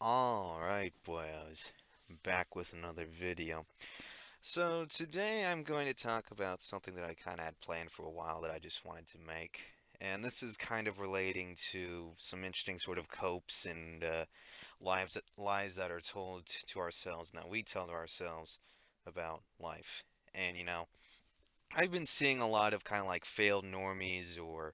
Alright, boys. Back with another video. So, today I'm going to talk about something that I kind of had planned for a while that I just wanted to make. And this is kind of relating to some interesting sort of copes and lies that are told to ourselves and that we tell to ourselves about life. And, I've been seeing a lot of kind of like failed normies or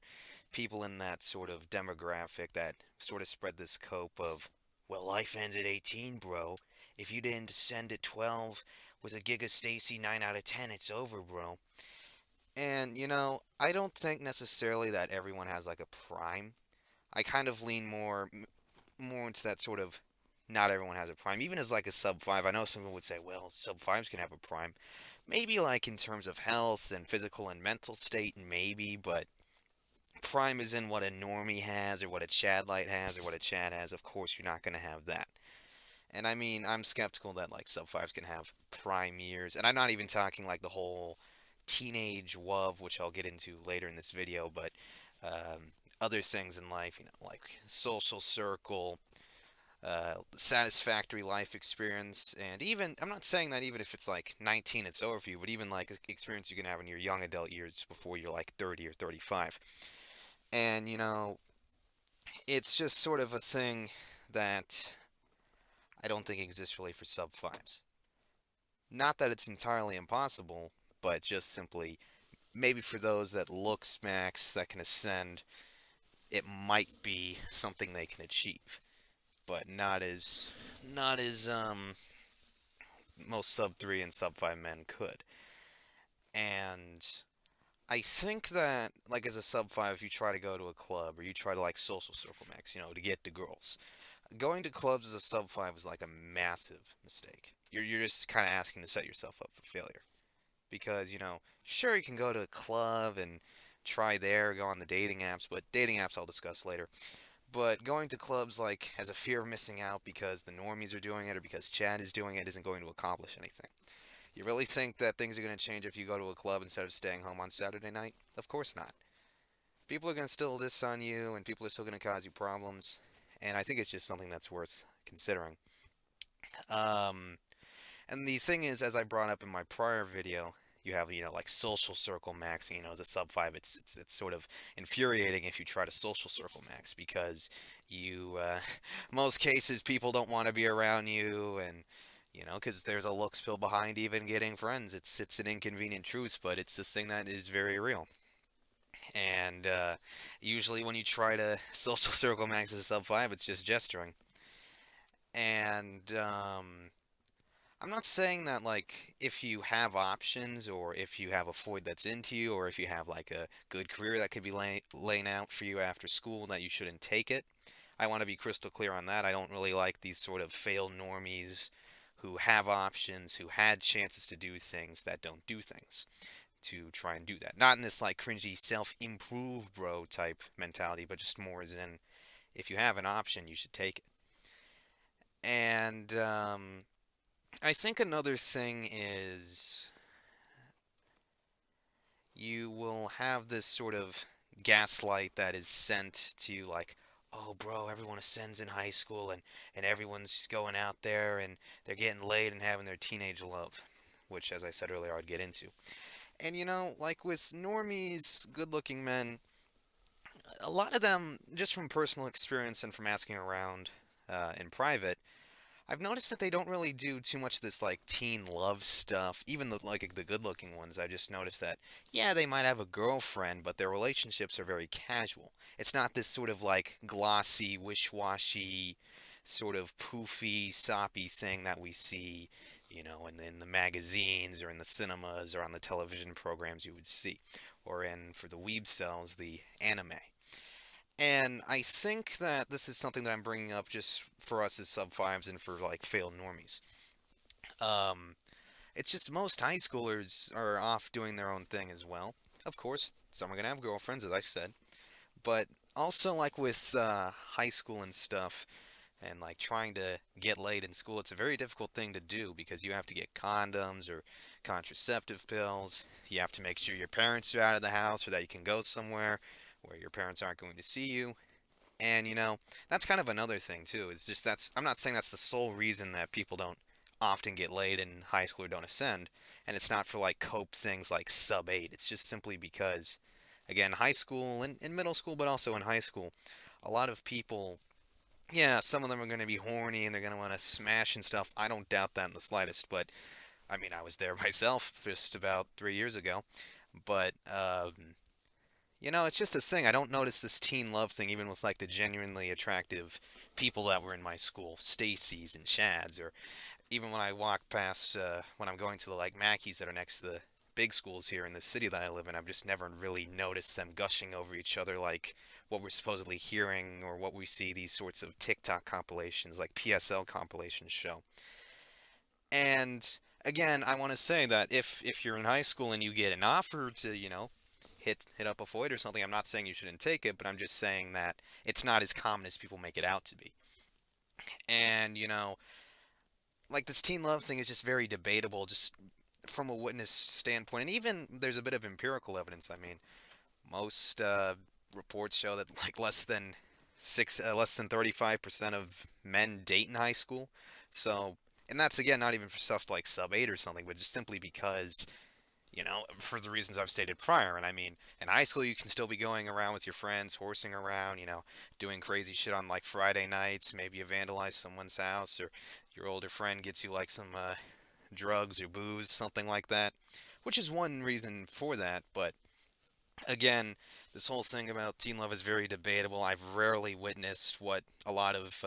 people in that sort of demographic that sort of spread this cope of, well, life ends at 18, bro. If you didn't descend at 12 with a Giga Stacy 9 out of 10, it's over, bro. And, I don't think necessarily that everyone has like a prime. I kind of lean more into that sort of not everyone has a prime. Even as like a sub 5, I know someone would say, well, sub 5s can have a prime. Maybe like in terms of health and physical and mental state, maybe, but prime is in what a normie has or what a Chad light has or what a Chad has. Of course, you're not going to have that. And I mean, I'm skeptical that like sub fives can have prime years. And I'm not even talking like the whole teenage love, which I'll get into later in this video, but other things in life, like social circle, satisfactory life experience, and even I'm not saying that even if it's like 19, it's over for you, but even like experience you can have in your young adult years before you're like 30 or 35. And it's just sort of a thing that I don't think exists really for sub fives. Not that it's entirely impossible, but just simply maybe for those that look smacks that can ascend, it might be something they can achieve, but not as most sub three and sub five men could. And I think that like as a sub five, if you try to go to a club or you try to like social circle max, to get the girls, going to clubs as a sub five is like a massive mistake. You're just kind of asking to set yourself up for failure because sure you can go to a club and try there, go on the dating apps, but dating apps I'll discuss later. But going to clubs like as a fear of missing out because the normies are doing it or because Chad is doing it isn't going to accomplish anything. You really think that things are going to change if you go to a club instead of staying home on Saturday night? Of course not. People are going to still diss on you and people are still going to cause you problems. And I think it's just something that's worth considering. Um, and the thing is, as I brought up in my prior video, you have, like social circle maxing, as a sub 5, it's sort of infuriating if you try to social circle max because most cases, people don't want to be around you and, because there's a look spill behind even getting friends. It's an inconvenient truth, but it's this thing that is very real. And usually when you try to social circle max as a sub 5, it's just gesturing. And I'm not saying that like if you have options or if you have a Floyd that's into you or if you have like a good career that could be laying out for you after school that you shouldn't take it. I want to be crystal clear on that. I don't really like these sort of failed normies who have options, who had chances to do things that don't do things to try and do that. Not in this like cringy self-improve bro type mentality, but just more as in if you have an option, you should take it. And I think another thing is you will have this sort of gaslight that is sent to you like, oh, bro, everyone ascends in high school and everyone's just going out there and they're getting laid and having their teenage love, which, as I said earlier, I'd get into. And like with normies, good looking men, a lot of them, just from personal experience and from asking around in private, I've noticed that they don't really do too much of this like teen love stuff. Even the good-looking ones, I just noticed that yeah, they might have a girlfriend, but their relationships are very casual. It's not this sort of like glossy, wish-washy, sort of poofy, soppy thing that we see, in the magazines or in the cinemas or on the television programs you would see, or in for the weeb cells, the anime. And I think that this is something that I'm bringing up just for us as sub fives and for like failed normies. Um, it's just most high schoolers are off doing their own thing as well. Of course, some are gonna have girlfriends, as I said, but also like with high school and stuff, and like trying to get laid in school, it's a very difficult thing to do because you have to get condoms or contraceptive pills. You have to make sure your parents are out of the house or that you can go somewhere where your parents aren't going to see you. And that's kind of another thing too. It's just I'm not saying that's the sole reason that people don't often get laid in high school or don't ascend. And it's not for like cope things like sub 8. It's just simply because, again, high school and in middle school, but also in high school, a lot of people, yeah, some of them are going to be horny and they're going to want to smash and stuff. I don't doubt that in the slightest. But I mean, I was there myself just about 3 years ago. But it's just a thing. I don't notice this teen love thing even with like the genuinely attractive people that were in my school, Stacy's and Chad's, or even when I walk past when I'm going to the like Mackies that are next to the big schools here in the city that I live in. I've just never really noticed them gushing over each other like what we're supposedly hearing or what we see these sorts of TikTok compilations like PSL compilations show. And again, I want to say that if you're in high school and you get an offer to, hit up a Floyd or something, I'm not saying you shouldn't take it, but I'm just saying that it's not as common as people make it out to be. And, like this teen love thing is just very debatable just from a witness standpoint. And even there's a bit of empirical evidence. I mean, most reports show that like less than 35% of men date in high school. So, and that's again not even for stuff like sub 8 or something, but just simply because for the reasons I've stated prior. And I mean, in high school, you can still be going around with your friends, horsing around, doing crazy shit on like Friday nights. Maybe you vandalize someone's house, or your older friend gets you like some drugs or booze, something like that, which is one reason for that. But again, this whole thing about teen love is very debatable. I've rarely witnessed what a lot of.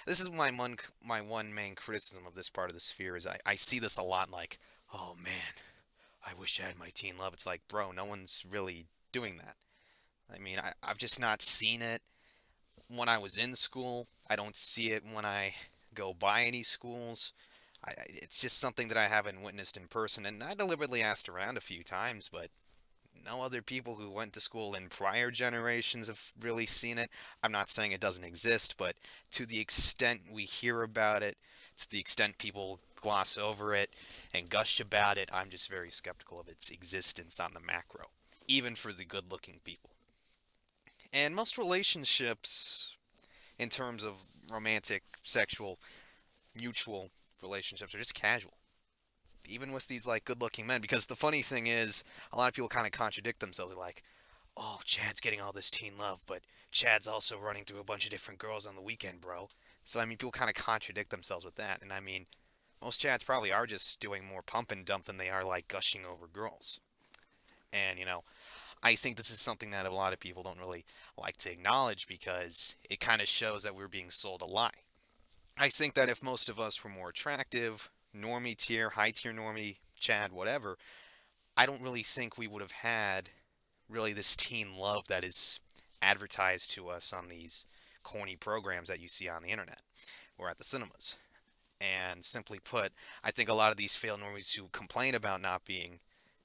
This is my one main criticism of this part of the sphere is I see this a lot like, oh man, I wish I had my teen love. It's like, bro, no one's really doing that. I mean, I've just not seen it when I was in school. I don't see it when I go by any schools. It's just something that I haven't witnessed in person. And I deliberately asked around a few times, but no other people who went to school in prior generations have really seen it. I'm not saying it doesn't exist, but to the extent we hear about it, to the extent people gloss over it and gush about it, I'm just very skeptical of its existence on the macro, even for the good looking people. And most relationships, in terms of romantic, sexual, mutual relationships, are just casual. Even with these like good looking men, because the funny thing is, a lot of people kind of contradict themselves. They're like, oh, Chad's getting all this teen love, but Chad's also running through a bunch of different girls on the weekend, bro. So, I mean, people kind of contradict themselves with that. And I mean, most Chads probably are just doing more pump and dump than they are like gushing over girls. And, I think this is something that a lot of people don't really like to acknowledge because it kind of shows that we're being sold a lie. I think that if most of us were more attractive, normie tier, high tier normie, Chad, whatever, I don't really think we would have had really this teen love that is advertised to us on these corny programs that you see on the internet or at the cinemas. And simply put, I think a lot of these failed normies who complain about not being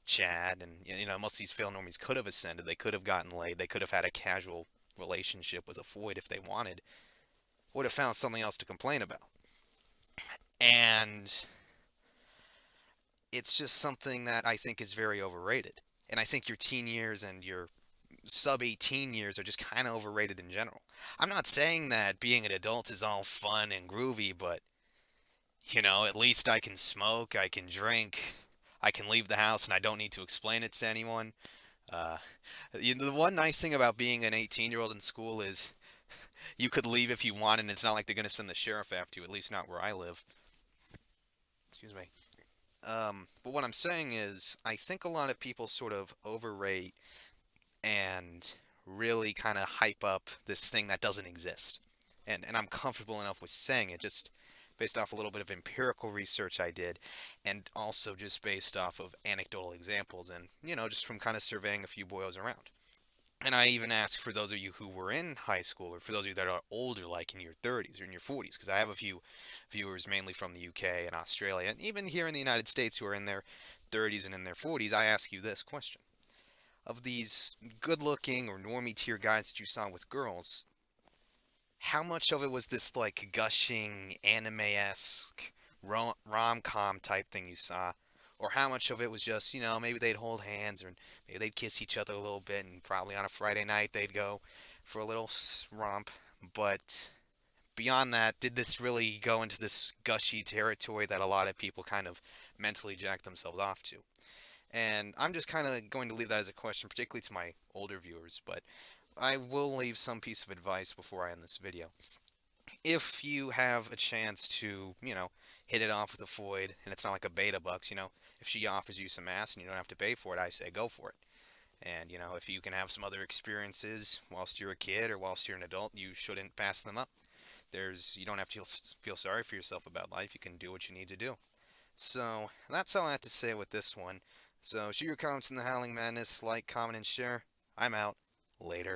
Chad, and most of these failed normies could have ascended, they could have gotten laid, they could have had a casual relationship with a Floyd if they wanted, would have found something else to complain about. And it's just something that I think is very overrated. And I think your teen years and your sub 18 years are just kind of overrated in general. I'm not saying that being an adult is all fun and groovy, but at least I can smoke, I can drink, I can leave the house and I don't need to explain it to anyone. Uh, the one nice thing about being an 18-year-old in school is you could leave if you want, and it's not like they're going to send the sheriff after you, at least not where I live. Excuse me. But what I'm saying is, I think a lot of people sort of overrate and really kind of hype up this thing that doesn't exist. And I'm comfortable enough with saying it just based off a little bit of empirical research I did, and also just based off of anecdotal examples and, just from kind of surveying a few boys around. And I even asked for those of you who were in high school, or for those of you that are older, like in your 30s or in your 40s, because I have a few viewers mainly from the UK and Australia, and even here in the United States who are in their 30s and in their 40s. I ask you this question. Of these good looking or normie tier guys that you saw with girls, how much of it was this like gushing anime-esque rom-com type thing you saw, or how much of it was just, maybe they'd hold hands or maybe they'd kiss each other a little bit, and probably on a Friday night they'd go for a little romp, but beyond that, did this really go into this gushy territory that a lot of people kind of mentally jack themselves off to? And I'm just kind of going to leave that as a question, particularly to my older viewers, but I will leave some piece of advice before I end this video. If you have a chance to, hit it off with a Foyd, and it's not like a beta bucks, if she offers you some ass and you don't have to pay for it, I say go for it. And, if you can have some other experiences whilst you're a kid or whilst you're an adult, you shouldn't pass them up. You don't have to feel sorry for yourself about life. You can do what you need to do. So that's all I have to say with this one. So shoot your comments in the Howling Madness, like, comment, and share. I'm out. Later.